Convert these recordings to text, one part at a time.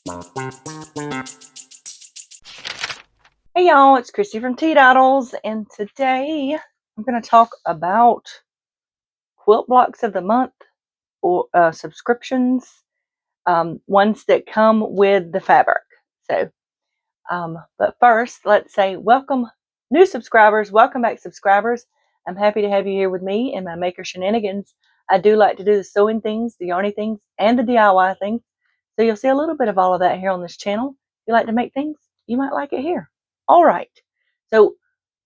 Hey y'all, it's Christy from Teadoddles, and today I'm going to talk about quilt blocks of the month or subscriptions, ones that come with the fabric. But first, let's say welcome new subscribers, welcome back subscribers. I'm happy to have you here with me and my maker shenanigans. I do like to do the sewing things, the yarny things, and the DIY things. So you'll see a little bit of all of that here on this channel. If you like to make things, you might like it here. All right. So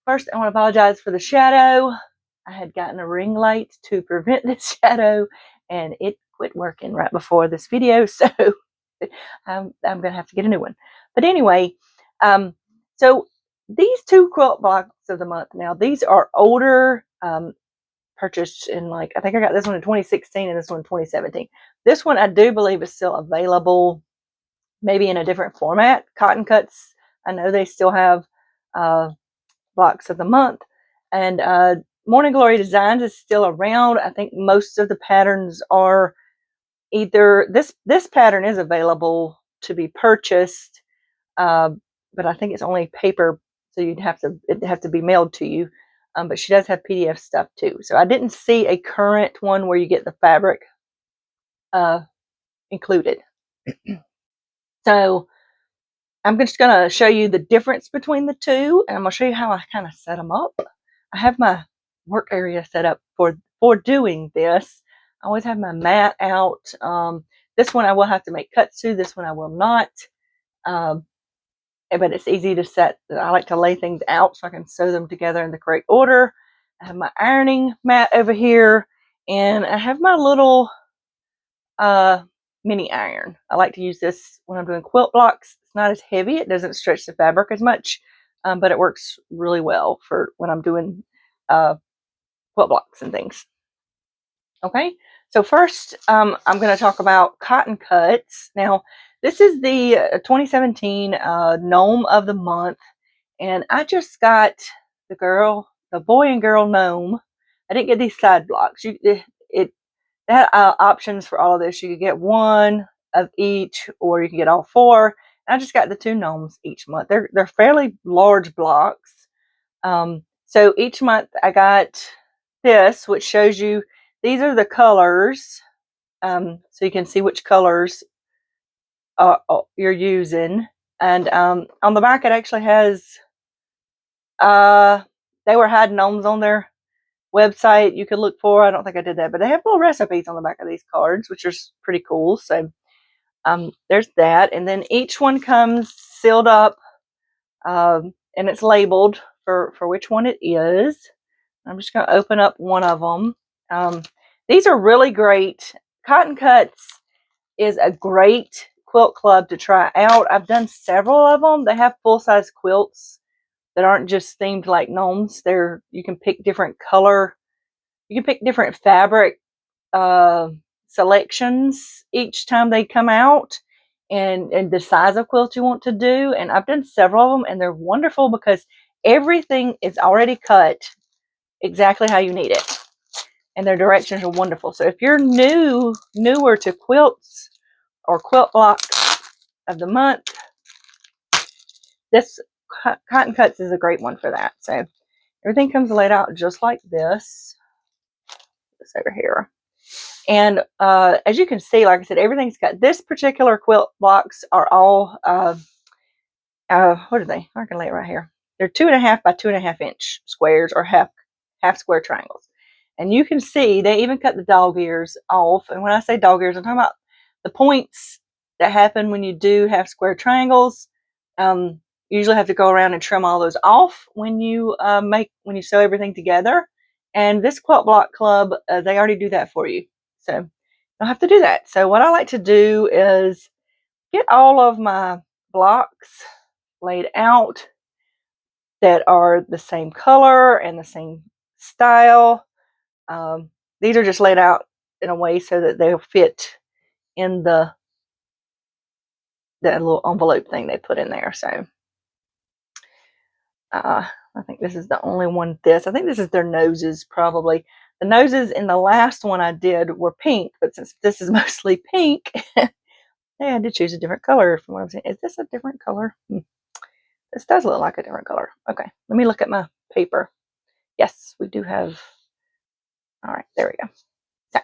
first, I want to apologize for the shadow. I had gotten a ring light to prevent this shadow, and it quit working right before this video, so I'm going to have to get a new one. But anyway, so these two quilt blocks of the month now, these are older, purchased in I think I got this one in 2016 and this one in 2017. This one I do believe is still available, maybe in a different format. Cotton Cuts, I know they still have blocks of the month, and Morning Glory Designs is still around. I think most of the patterns are either this pattern is available to be purchased, but I think it's only paper, so it'd have to be mailed to you. But she does have PDF stuff too. So I didn't see a current one where you get the fabric included. So I'm just going to show you the difference between the two, and I'm going to show you how I kind of set them up. I have my work area set up for doing this. I always have my mat out. This one I will have to make cuts to. This one I will not. But it's easy to set. I like to lay things out so I can sew them together in the correct order. I have my ironing mat over here, and I have my little mini iron. I like to use this when I'm doing quilt blocks. It's not as heavy. It doesn't stretch the fabric as much, but it works really well for when I'm doing quilt blocks and things. Okay, so first I'm going to talk about Cotton Cuts. Now, this is the 2017 Gnome of the Month, and I just got the boy and girl gnome. I didn't get these side blocks. They had options for all of this. You could get one of each, or you can get all four. And I just got the two gnomes each month. They're fairly large blocks. So each month I got this, which shows you these are the colors. So you can see which colors you're using. And on the back it actually has, they were hiding gnomes on their website you could look for. I don't think I did that, but they have little recipes on the back of these cards, which is pretty cool. So there's that. And then each one comes sealed up, and it's labeled for which one it is. I'm just going to open up one of them. These are really great. Cotton Cuts is a great quilt club to try out. I've done several of them. They have full-size quilts that aren't just themed like gnomes. You can pick different color. You can pick different fabric selections each time they come out, and the size of quilt you want to do. And I've done several of them, and they're wonderful because everything is already cut exactly how you need it, and their directions are wonderful. So if you're newer to quilts or quilt blocks of the month, this Cotton Cuts is a great one for that. So everything comes laid out just like this. This over here. And as you can see, like I said, everything's got, this particular quilt blocks are all, what are they? I can lay it right here. They're 2.5 by 2.5 inch squares, or half square triangles. And you can see they even cut the dog ears off. And when I say dog ears, I'm talking about the points that happen when you do half square triangles. You usually have to go around and trim all those off when you sew everything together. And this quilt block club, they already do that for you. So you don't have to do that. So what I like to do is get all of my blocks laid out that are the same color and the same style. These are just laid out in a way so that they'll fit in the little envelope thing they put in there. So I think this is the only one. I think this is their noses, probably. The noses in the last one I did were pink, but since this is mostly pink, Yeah, I did choose a different color from what I'm saying. Is this a different color? This does look like a different color. Okay, let me look at my paper. Yes, we do have. All right, there we go. So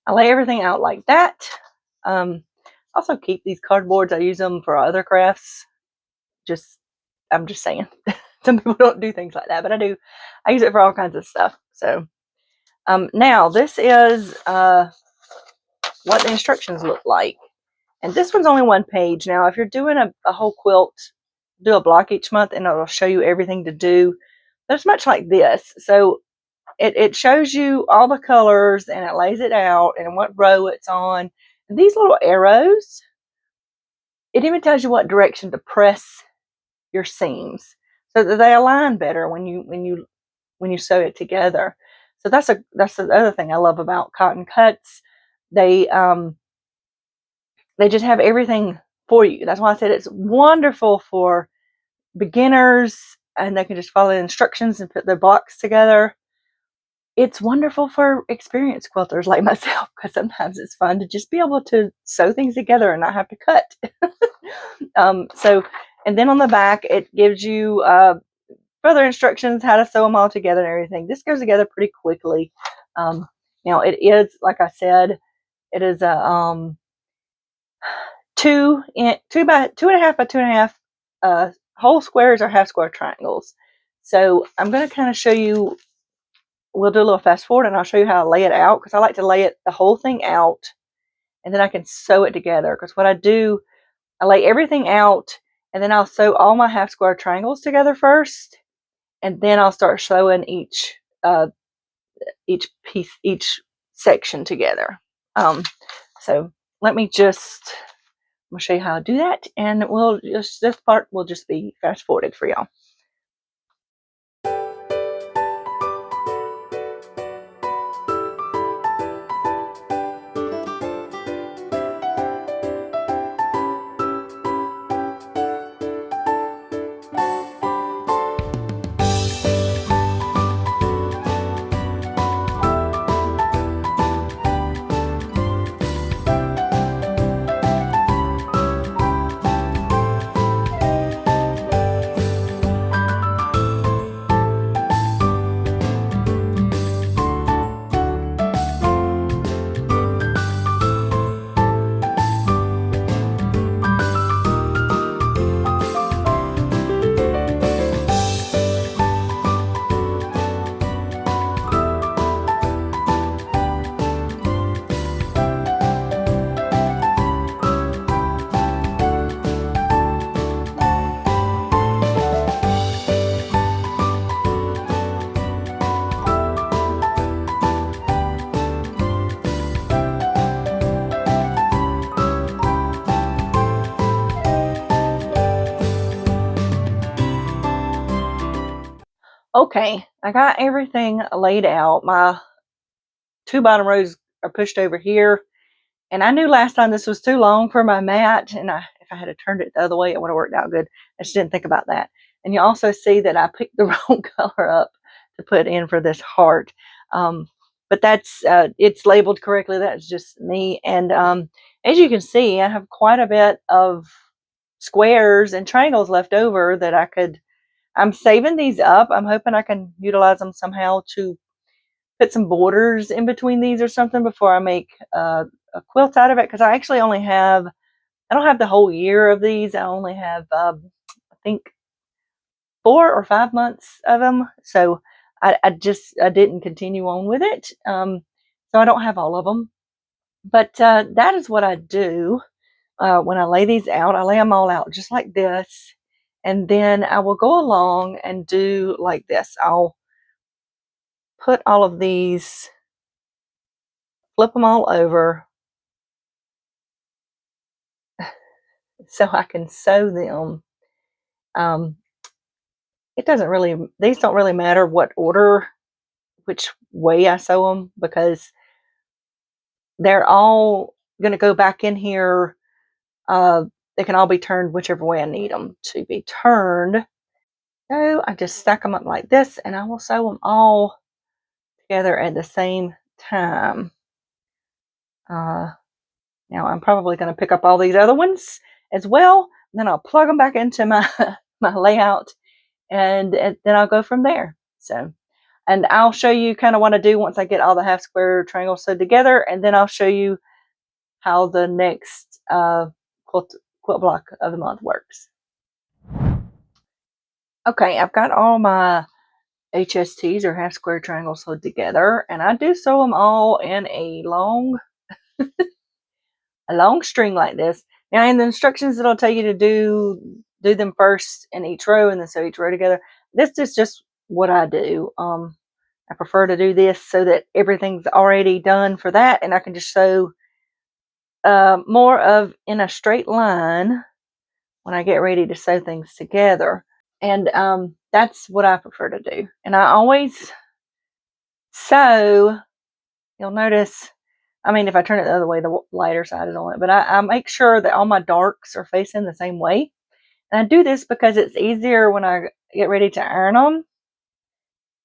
I lay everything out like that. Also keep these cardboards. I use them for other crafts. I'm just saying. Some people don't do things like that, but I do. I use it for all kinds of stuff. So now this is what the instructions look like. And this one's only one page. Now, if you're doing a whole quilt, do a block each month and it'll show you everything to do. But it's much like this. So it shows you all the colors and it lays it out and what row it's on. And these little arrows, it even tells you what direction to press your seams so that they align better when you sew it together. So that's the other thing I love about cotton cuts. They just have everything for you. That's why I said it's wonderful for beginners and they can just follow the instructions and put their blocks together. It's wonderful for experienced quilters like myself because sometimes it's fun to just be able to sew things together and not have to cut. And then on the back, it gives you further instructions how to sew them all together and everything. This goes together pretty quickly. Now it is, like I said, it is a 2 by 2.5 by 2.5 whole squares or half square triangles. So I'm going to kind of show you. We'll do a little fast forward and I'll show you how I lay it out because I like to lay it the whole thing out and then I can sew it together. Because what I do, I lay everything out and then I'll sew all my half square triangles together first, and then I'll start sewing each piece, each section together. So let me just, I'm gonna show you how to do that, and this part will just be fast forwarded for y'all. Okay, I got everything laid out. My 2 bottom rows are pushed over here. And I knew last time this was too long for my mat, and if I had turned it the other way, it would have worked out good. I just didn't think about that. And you also see that I picked the wrong color up to put in for this heart. But that's it's labeled correctly. That's just me. And as you can see, I have quite a bit of squares and triangles left over that I'm saving these up. I'm hoping I can utilize them somehow to put some borders in between these or something before I make a quilt out of it, because I actually only have, I don't have the whole year of these. I only have I think 4 or 5 months of them, so I didn't continue on with it, so I don't have all of them. But that is what I do when I lay these out. I lay them all out just like this, and then I will go along and do like this. I'll put all of these, flip them all over so I can sew them. It doesn't really, these don't really matter what order, which way I sew them, because they're all going to go back in here. They can all be turned whichever way I need them to be turned. So I just stack them up like this and I will sew them all together at the same time. Now I'm probably going to pick up all these other ones as well. And then I'll plug them back into my, my layout and then I'll go from there. So, and I'll show you kind of what I do once I get all the half square triangles sewed together. And then I'll show you how the next quilt block of the month works. Okay, I've got all my HSTs or half square triangles sewed together, and I do sew them all in a long string like this. Now in the instructions it'll tell you to do them first in each row and then sew each row together. This is just what I do. I prefer to do this so that everything's already done for that, and I can just sew more of in a straight line when I get ready to sew things together. And that's what I prefer to do. And I always sew, you'll notice, I mean, if I turn it the other way, the lighter side is on it, but I make sure that all my darks are facing the same way. And I do this because it's easier when I get ready to iron them.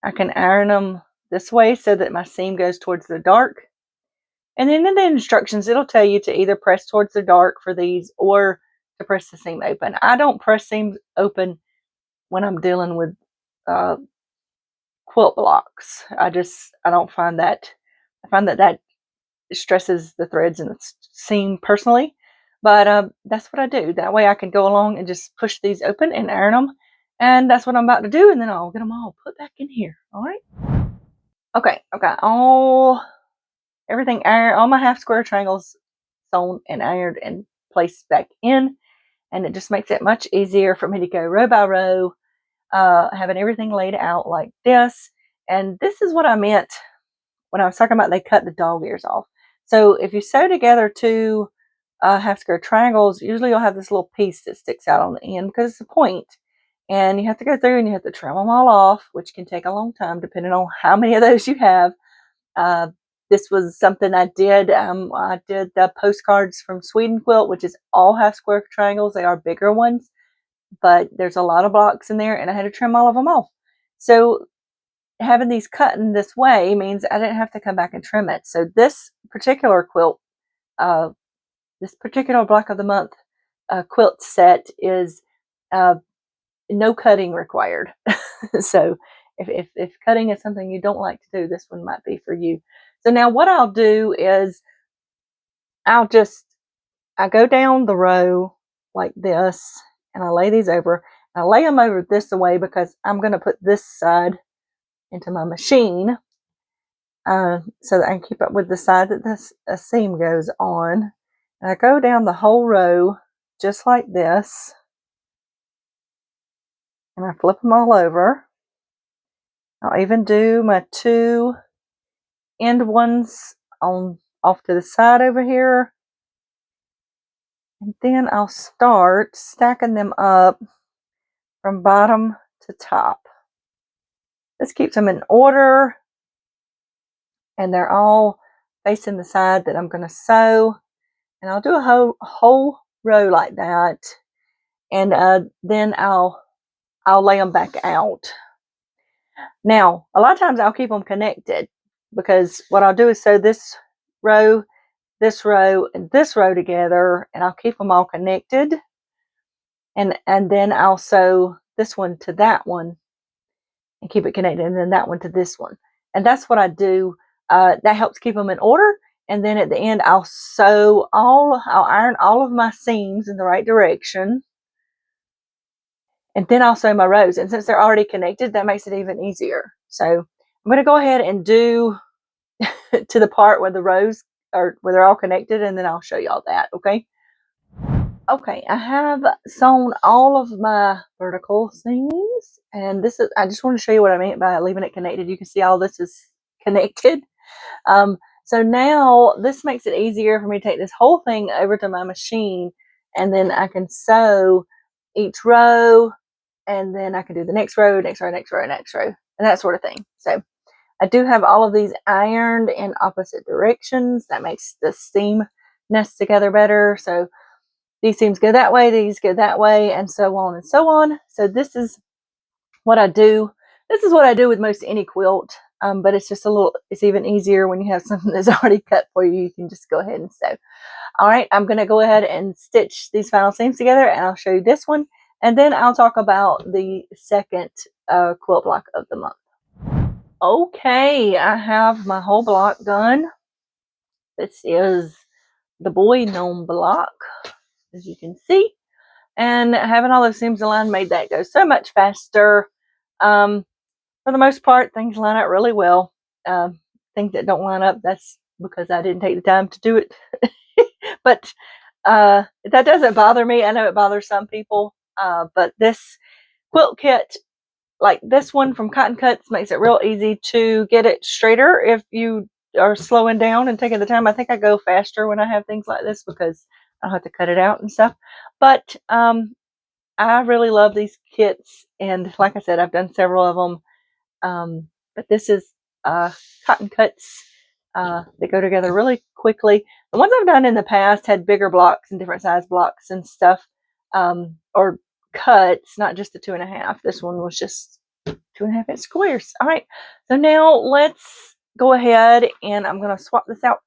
I can iron them this way so that my seam goes towards the dark. And then in the instructions, it'll tell you to either press towards the dark for these or to press the seam open. I don't press seams open when I'm dealing with quilt blocks. I don't find that, I find that stresses the threads in the seam personally. But that's what I do. That way I can go along and just push these open and iron them. And that's what I'm about to do. And then I'll get them all put back in here. All right. Okay. I've got everything ironed, all my half square triangles sewn and ironed and placed back in. And it just makes it much easier for me to go row by row, having everything laid out like this. And this is what I meant when I was talking about they cut the dog ears off. So if you sew together two half square triangles, usually you'll have this little piece that sticks out on the end because it's a point. And you have to go through and you have to trim them all off, which can take a long time depending on how many of those you have. This was something I did. I did the postcards from Sweden Quilt, which is all half square triangles. They are bigger ones, but there's a lot of blocks in there and I had to trim all of them off. So having these cut in this way means I didn't have to come back and trim it. So this particular quilt, this particular block of the month quilt set is no cutting required. So if cutting is something you don't like to do, this one might be for you. So now what I'll do is I go down the row like this and I lay these over. I lay them over this way because I'm going to put this side into my machine so that I can keep up with the side that this seam goes on. And I go down the whole row just like this. And I flip them all over. I'll even do my two end ones off to the side over here. And then I'll start stacking them up from bottom to top. This keeps them in order. And they're all facing the side that I'm going to sew. And I'll do a whole row like that. And then I'll lay them back out. Now, a lot of times I'll keep them connected because what I'll do is sew this row, and this row together, and I'll keep them all connected. And then I'll sew this one to that one and keep it connected, and then that one to this one. And that's what I do. That helps keep them in order. And then at the end, I'll iron all of my seams in the right direction. And then I'll sew my rows. And since they're already connected, that makes it even easier. So I'm going to go ahead and do to the part where the rows are, where they're all connected, and then I'll show you all that, okay? Okay, I have sewn all of my vertical seams, and I just want to show you what I meant by leaving it connected. You can see all this is connected. So now this makes it easier for me to take this whole thing over to my machine, and then I can sew each row, and then I can do the next row, next row, next row, next row, and that sort of thing. So I do have all of these ironed in opposite directions. That makes the seam nest together better. So these seams go that way, these go that way, and so on and so on. So this is what I do. This is what I do with most any quilt. but it's just it's even easier when you have something that's already cut for you. You can just go ahead and sew. All right, I'm going to go ahead and stitch these final seams together, and I'll show you this one, and then I'll talk about the second quilt block of the month. Okay, I have my whole block done. This is the boy gnome block, as you can see, and having all those seams aligned made that go so much faster. For the most part, things line up really well. Things that don't line up, that's because I didn't take the time to do it. But that doesn't bother me. I know it bothers some people, but this quilt kit, like this one from Cotton Cuts, makes it real easy to get it straighter if you are slowing down and taking the time. I think I go faster when I have things like this because I don't have to cut it out and stuff. But I really love these kits, and like I said, I've done several of them. But this is Cotton Cuts. They go together really quickly. The ones I've done in the past had bigger blocks and different size blocks and stuff, or cuts, not just the 2.5. This one was just 2.5 inch squares. All right, so now let's go ahead and I'm going to swap this out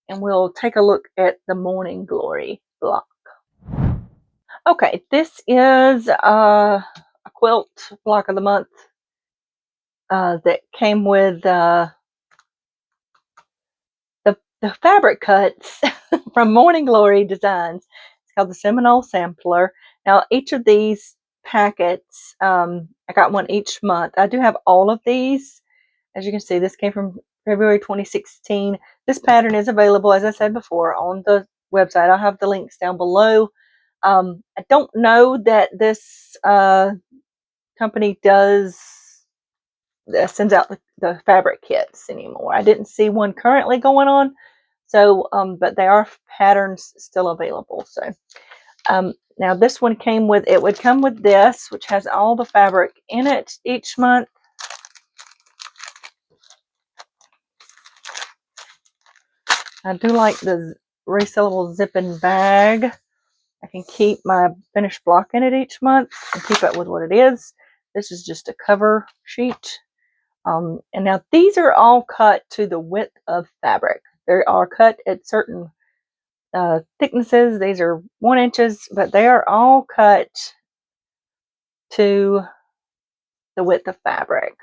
and we'll take a look at the Morning Glory block. Okay, this is a quilt block of the month that came with the fabric cuts from Morning Glory Designs. It's called the Seminole Sampler. Now, each of these packets, I got one each month. I do have all of these. As you can see, this came from February 2016. This pattern is available, as I said before, on the website. I'll have the links down below. I don't know that this company sends out the fabric kits anymore. I didn't see one currently going on, so but there are patterns still available. So now this one would come with this, which has all the fabric in it each month. I do like the resealable zipping bag. I can keep my finished block in it each month and keep it with what it is. This is just a cover sheet. And now these are all cut to the width of fabric. They are cut at certain thicknesses. These are 1 inches, but they are all cut to the width of fabric.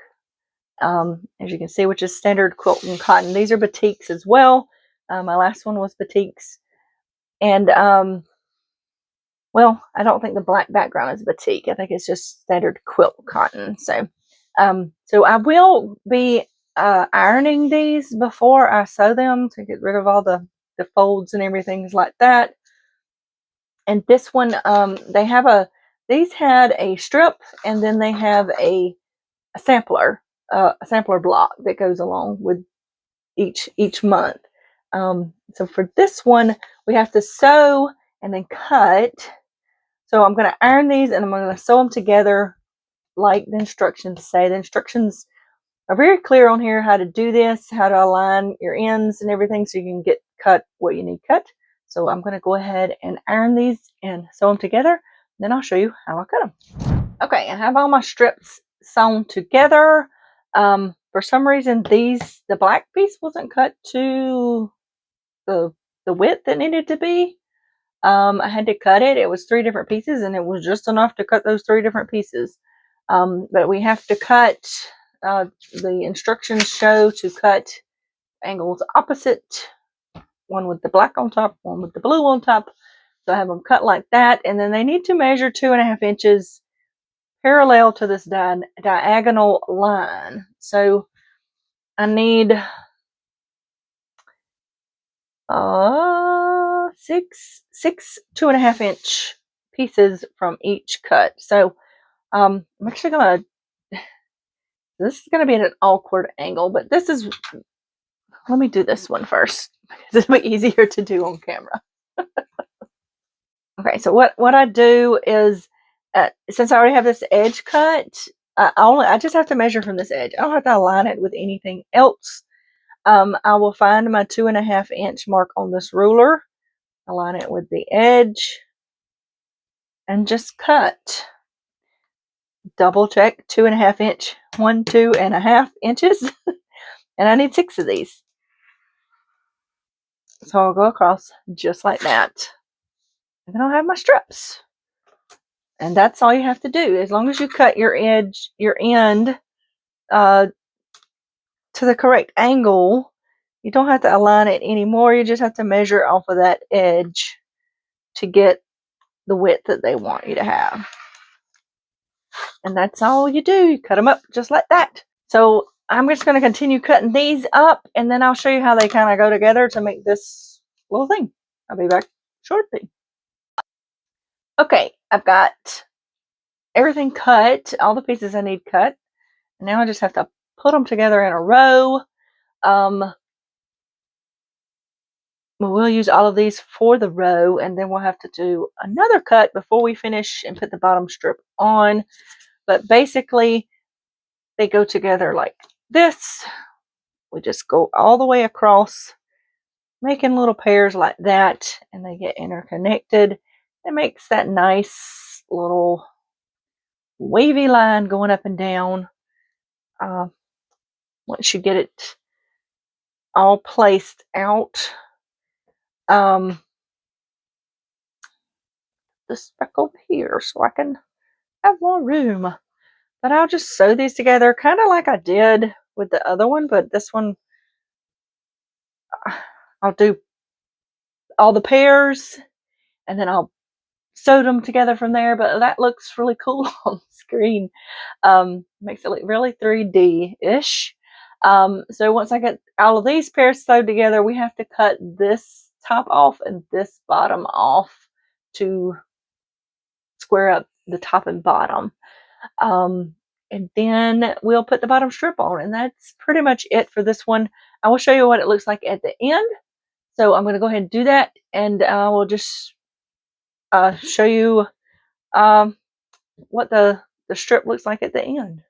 As you can see, which is standard quilt and cotton. These are batiks as well. My last one was batiks. And, well, I don't think the black background is batik. I think it's just standard quilt cotton. So I will be ironing these before I sew them to get rid of all the folds and everything like that. And this one, these had a strip, and then they have a sampler block that goes along with each month. So for this one, we have to sew and then cut. So I'm going to iron these and I'm going to sew them together like the instructions say. The instructions are very clear on here how to do this, how to align your ends and everything so you can get cut what you need cut. So I'm going to go ahead and iron these and sew them together. Then I'll show you how I cut them. Okay, I have all my strips sewn together. For some reason, the black piece wasn't cut to the width it needed to be. I had to cut it. It was 3 different pieces, and it was just enough to cut those 3 different pieces. But we have to cut, the instructions show to cut angles opposite, one with the black on top, one with the blue on top. So I have them cut like that, and then they need to measure 2.5 inches parallel to this diagonal line. So I need 6 2.5 inch pieces from each cut. So I'm actually gonna, this is gonna be at an awkward angle, but let me do this one first because it'll be easier to do on camera. Okay, so what I do is, since I already have this edge cut, I just have to measure from this edge. I don't have to align it with anything else. I will find my 2.5 inch mark on this ruler, align it with the edge, and just cut. Double check 2.5 inch, 2.5 inches. And I need 6 of these. So I'll go across just like that. And then I'll have my strips. And that's all you have to do. As long as you cut your edge, your end to the correct angle, you don't have to align it anymore. You just have to measure off of that edge to get the width that they want you to have. And that's all you do. You cut them up just like that. So I'm just going to continue cutting these up, and then I'll show you how they kind of go together to make this little thing. I'll be back shortly. Okay, I've got everything cut, all the pieces I need cut. Now I just have to put them together in a row. We'll use all of these for the row, and then we'll have to do another cut before we finish and put the bottom strip on. But basically, they go together like this. We just go all the way across, making little pairs like that, and they get interconnected. It makes that nice little wavy line going up and down. Once you get it all placed out, the back over here so I can have more room. But I'll just sew these together kind of like I did with the other one, but this one I'll do all the pairs and then I'll sew them together from there. But that looks really cool on the screen. Makes it look really 3D-ish. So once I get all of these pairs sewed together, we have to cut this top off and this bottom off to square up the top and bottom. And then we'll put the bottom strip on, and that's pretty much it for this one. I will show you what it looks like at the end. So I'm going to go ahead and do that, and I will just show you what the strip looks like at the end.